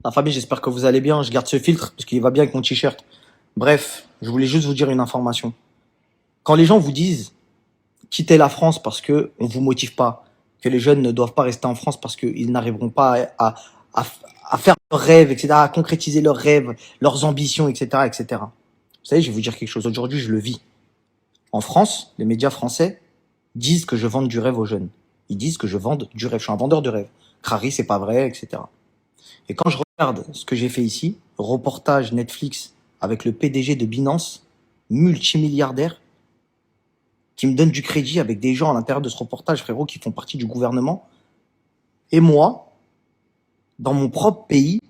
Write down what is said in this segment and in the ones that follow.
La famille, j'espère que vous allez bien. Je garde ce filtre parce qu'il va bien avec mon t-shirt. Bref, je voulais juste vous dire une information. Quand les gens vous disent quittez la France parce que on vous motive pas, que les jeunes ne doivent pas rester en France parce qu'ils n'arriveront pas à, à faire leurs rêves, etc., à concrétiser leurs rêves, leurs ambitions, etc., etc. Vous savez, je vais vous dire quelque chose. Aujourd'hui, je le vis. En France, les médias français disent que je vende du rêve aux jeunes. Ils disent que je vends du rêve. Je suis un vendeur de rêve. Crary, c'est pas vrai, etc. Et quand je regarde ce que j'ai fait ici, reportage Netflix avec le PDG de Binance, multimilliardaire, qui me donne du crédit avec des gens à l'intérieur de ce reportage, frérot, qui font partie du gouvernement, et moi, dans mon propre pays,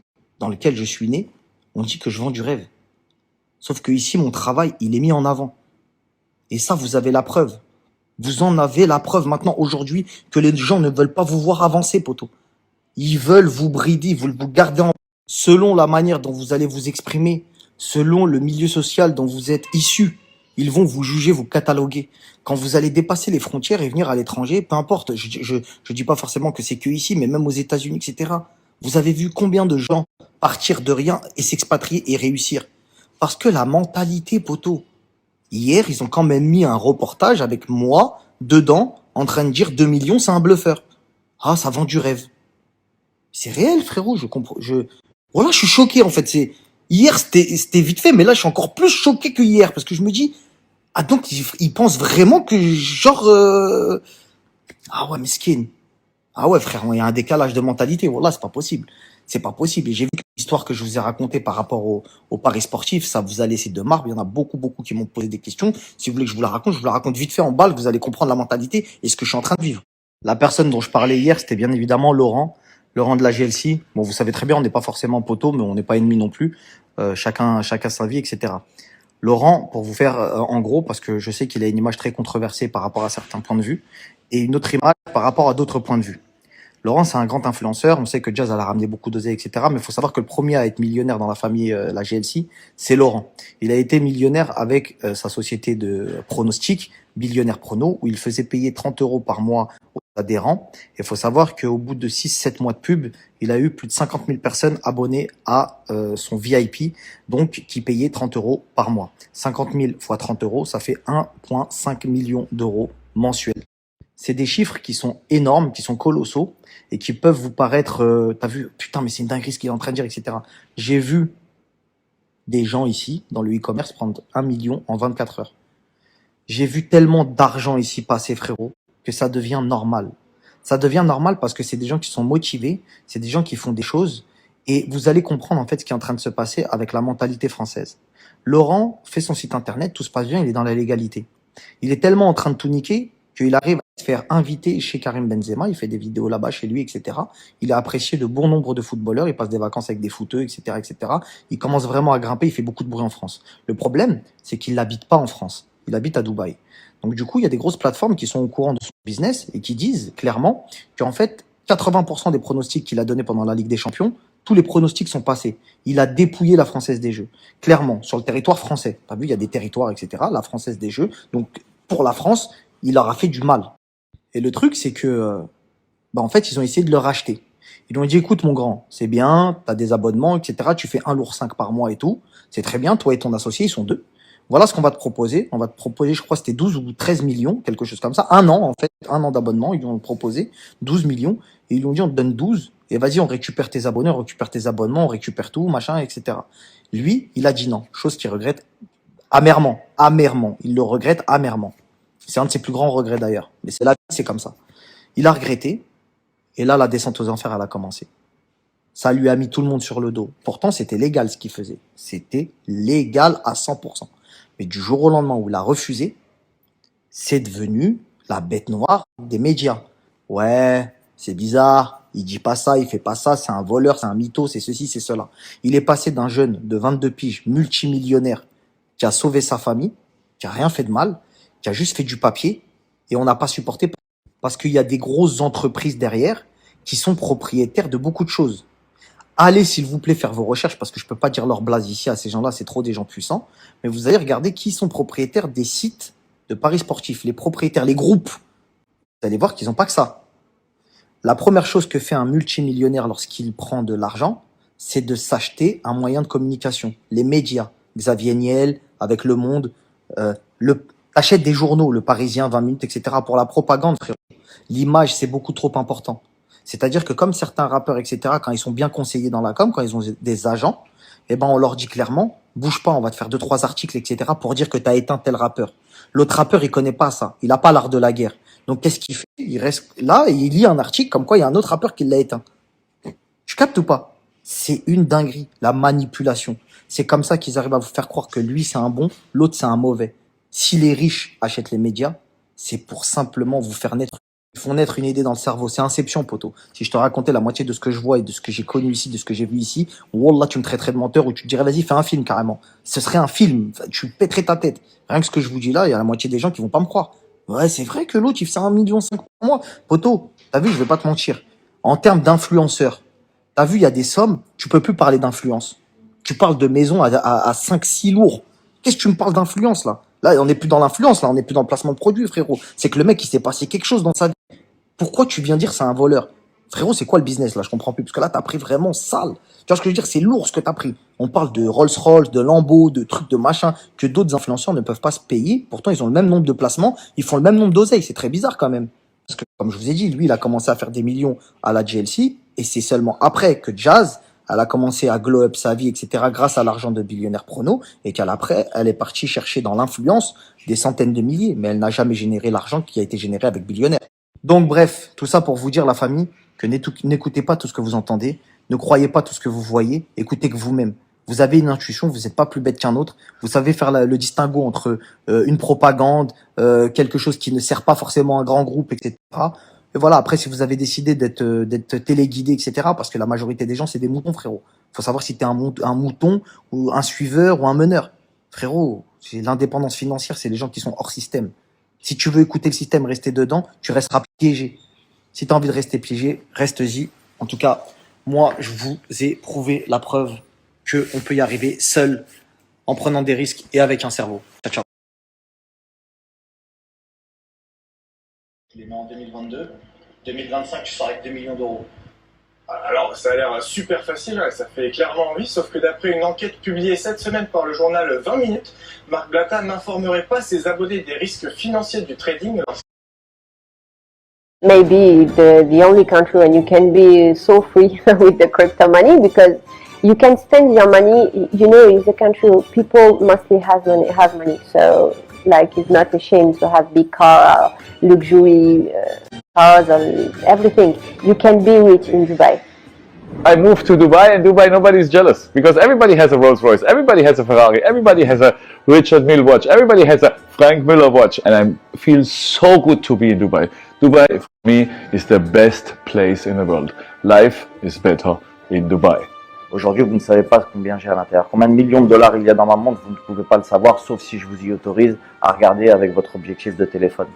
dans lequel je suis né, on dit que je vends du rêve. Sauf que ici, mon travail, il est mis en avant. Et ça, vous avez la preuve. Vous en avez la preuve maintenant, aujourd'hui, que les gens ne veulent pas vous voir avancer, poteau. Ils veulent vous brider, vous garder en selon la manière dont vous allez vous exprimer, selon le milieu social dont vous êtes issu. Ils vont vous juger, vous cataloguer. Quand vous allez dépasser les frontières et venir à l'étranger, peu importe, je dis pas forcément que c'est que ici, mais même aux États-Unis, etc. Vous avez vu combien de gens partir de rien et s'expatrier et réussir? Parce que la mentalité, poteau. Hier, ils ont quand même mis un reportage avec moi dedans, en train de dire 2 millions, c'est un bluffeur. Ah, ça vend du rêve. C'est réel, frérot. Je comprends. Voilà, je suis choqué en fait. C'est hier, c'était vite fait, mais là, je suis encore plus choqué que hier parce que je me dis, ah donc ils pensent vraiment que genre, ah ouais, mesquine. Ah ouais, frère, il y a un décalage de mentalité. Voilà, c'est pas possible. C'est pas possible. Et j'ai vu que l'histoire que je vous ai racontée par rapport au paris sportif, ça vous a laissé de marbre. Il y en a beaucoup, beaucoup qui m'ont posé des questions. Si vous voulez que je vous la raconte, je vous la raconte vite fait en balle. Vous allez comprendre la mentalité et ce que je suis en train de vivre. La personne dont je parlais hier, c'était bien évidemment Laurent. Laurent de la GLC. Bon, vous savez très bien, on n'est pas forcément poteau, mais on n'est pas ennemis non plus. Chacun sa vie, etc. Laurent, pour vous faire en gros, parce que je sais qu'il a une image très controversée par rapport à certains points de vue, et une autre image par rapport à d'autres points de vue. Laurent, c'est un grand influenceur. On sait que Jazz, elle a ramené beaucoup d'oseille, etc. Mais il faut savoir que le premier à être millionnaire dans la famille, la GLC, c'est Laurent. Il a été millionnaire avec sa société de pronostic, Billionnaire Prono, où il faisait payer 30 euros par mois aux adhérents. Et il faut savoir qu'au bout de 6-7 mois de pub, il a eu plus de 50 000 personnes abonnées à son VIP, donc qui payaient 30 euros par mois. 50 000 fois 30 euros, ça fait 1,5 million d'euros mensuels. C'est des chiffres qui sont énormes, qui sont colossaux et qui peuvent vous paraître, t'as vu, putain, mais c'est une dinguerie ce qu'il est en train de dire, etc. J'ai vu des gens ici, dans le e-commerce, prendre 1 million en 24 heures. J'ai vu tellement d'argent ici passer, frérot, que ça devient normal. Ça devient normal parce que c'est des gens qui sont motivés, c'est des gens qui font des choses et vous allez comprendre en fait ce qui est en train de se passer avec la mentalité française. Laurent fait son site internet, tout se passe bien, il est dans la légalité. Il est tellement en train de tout niquer qu'il arrive à se faire inviter chez Karim Benzema, il fait des vidéos là-bas chez lui, etc. Il est apprécié de bon nombre de footballeurs, il passe des vacances avec des footeux, etc., etc. Il commence vraiment à grimper, il fait beaucoup de bruit en France. Le problème, c'est qu'il n'habite pas en France, il habite à Dubaï. Donc du coup, il y a des grosses plateformes qui sont au courant de son business et qui disent clairement qu'en fait, 80% des pronostics qu'il a donnés pendant la Ligue des Champions, tous les pronostics sont passés. Il a dépouillé la Française des Jeux. Clairement, sur le territoire français. T'as vu, il y a des territoires, etc. La Française des Jeux. Donc, pour la France, il leur a fait du mal. Et le truc, c'est que, en fait, ils ont essayé de le racheter. Ils lui ont dit, écoute, mon grand, c'est bien, t'as des abonnements, etc. Tu fais 1,5 lourd par mois et tout. C'est très bien. Toi et ton associé, ils sont deux. Voilà ce qu'on va te proposer. On va te proposer, je crois, c'était 12 ou 13 millions, quelque chose comme ça. Un an, en fait. Un an d'abonnement. Ils lui ont proposé 12 millions. Et ils lui ont dit, on te donne 12. Et vas-y, on récupère tes abonnés, on récupère tes abonnements, on récupère tout, machin, etc. Lui, il a dit non. Chose qu'il regrette amèrement. Amèrement. Il le regrette amèrement. C'est un de ses plus grands regrets d'ailleurs. Mais c'est là, c'est comme ça. Il a regretté. Et là, la descente aux enfers, elle a commencé. Ça lui a mis tout le monde sur le dos. Pourtant, c'était légal ce qu'il faisait. C'était légal à 100%. Mais du jour au lendemain où il a refusé, c'est devenu la bête noire des médias. Ouais, c'est bizarre, il dit pas ça, il fait pas ça, c'est un voleur, c'est un mytho, c'est ceci, c'est cela. Il est passé d'un jeune de 22 piges, multimillionnaire, qui a sauvé sa famille, qui a rien fait de mal, qui a juste fait du papier, et on n'a pas supporté parce qu'il y a des grosses entreprises derrière qui sont propriétaires de beaucoup de choses. Allez, s'il vous plaît, faire vos recherches, parce que je peux pas dire leur blase ici à ces gens-là, c'est trop des gens puissants. Mais vous allez regarder qui sont propriétaires des sites de paris sportifs, les propriétaires, les groupes. Vous allez voir qu'ils n'ont pas que ça. La première chose que fait un multimillionnaire lorsqu'il prend de l'argent, c'est de s'acheter un moyen de communication. Les médias, Xavier Niel, avec Le Monde, t'achètes des journaux, Le Parisien, 20 minutes, etc. pour la propagande, frérot. L'image, c'est beaucoup trop important. C'est-à-dire que comme certains rappeurs, etc., quand ils sont bien conseillés dans la com, quand ils ont des agents, eh ben, on leur dit clairement, bouge pas, on va te faire 2, 3 articles, etc., pour dire que tu as éteint tel rappeur. L'autre rappeur, il connaît pas ça. Il a pas l'art de la guerre. Donc, qu'est-ce qu'il fait? Il reste là et il lit un article comme quoi il y a un autre rappeur qui l'a éteint. Tu captes ou pas? C'est une dinguerie, la manipulation. C'est comme ça qu'ils arrivent à vous faire croire que lui, c'est un bon, l'autre, c'est un mauvais. Si les riches achètent les médias, c'est pour simplement vous faire naître. Ils font naître une idée dans le cerveau. C'est Inception, poteau. Si je te racontais la moitié de ce que je vois et de ce que j'ai connu ici, de ce que j'ai vu ici, wallah, tu me traiterais de menteur ou tu te dirais, vas-y, fais un film carrément. Ce serait un film. Tu pèterais ta tête. Rien que ce que je vous dis là, il y a la moitié des gens qui vont pas me croire. Ouais, c'est vrai que l'autre, il fait 1,5 million par mois. Poteau, t'as vu, je vais pas te mentir. En termes d'influenceurs, t'as vu, il y a des sommes, tu peux plus parler d'influence. Tu parles de maison à 5-6 lourds. Qu'est-ce que tu me parles d'influence, là? Là, on n'est plus dans l'influence, là, on n'est plus dans le placement de produits, frérot. C'est que le mec, il s'est passé quelque chose dans sa vie. Pourquoi tu viens dire c'est un voleur? Frérot, c'est quoi le business, là? Je comprends plus. Parce que là, t'as pris vraiment sale. Tu vois ce que je veux dire? C'est lourd ce que t'as pris. On parle de Rolls-Royce, de Lambo, de trucs, de machin, que d'autres influenceurs ne peuvent pas se payer. Pourtant, ils ont le même nombre de placements, ils font le même nombre d'oseilles. C'est très bizarre, quand même. Parce que, comme je vous ai dit, lui, il a commencé à faire des millions à la GLC, et c'est seulement après que Jazz, elle a commencé à glow up sa vie, etc., grâce à l'argent de Billionnaire Prono, et qu'après, elle est partie chercher dans l'influence des centaines de milliers, mais elle n'a jamais généré l'argent qui a été généré avec Billionnaire. Donc, bref, tout ça pour vous dire, la famille, que n'écoutez pas tout ce que vous entendez, ne croyez pas tout ce que vous voyez, écoutez que vous-même. Vous avez une intuition, vous n'êtes pas plus bête qu'un autre, vous savez faire le distinguo entre une propagande, quelque chose qui ne sert pas forcément à un grand groupe, etc. Et voilà, après, si vous avez décidé d'être téléguidé, etc., parce que la majorité des gens, c'est des moutons, frérot. Faut savoir si t'es un mouton, ou un suiveur, ou un meneur. Frérot, c'est l'indépendance financière, c'est les gens qui sont hors système. Si tu veux écouter le système, rester dedans, tu resteras piégé. Si tu as envie de rester piégé, reste-y. En tout cas, moi, je vous ai prouvé la preuve qu'on peut y arriver seul, en prenant des risques et avec un cerveau. Ciao, ciao. Je les mets en 2022. 2025, tu sors avec 2 millions d'euros. Alors, ça a l'air super facile, ouais, ça fait clairement envie, sauf que d'après une enquête publiée cette semaine par le journal 20 minutes, Marc Blatta n'informerait pas ses abonnés des risques financiers du trading. Maybe the only country when you can be so free with the crypto money, because you can spend your money, you know, it's a country where people mostly have money, so like it's not a shame to have big car, luxury cars and everything. You can be rich in Dubai. I moved to Dubai, and Dubai nobody's jealous because everybody has a Rolls Royce, everybody has a Ferrari, everybody has a Richard Mille watch, everybody has a Frank Miller watch, and I feel so good to be in Dubai. Dubai for me is the best place in the world. Life is better in Dubai. Aujourd'hui, vous ne savez pas combien j'ai à l'intérieur. Combien de millions de dollars il y a dans ma montre, vous ne pouvez pas le savoir, sauf si je vous y autorise à regarder avec votre objectif de téléphone.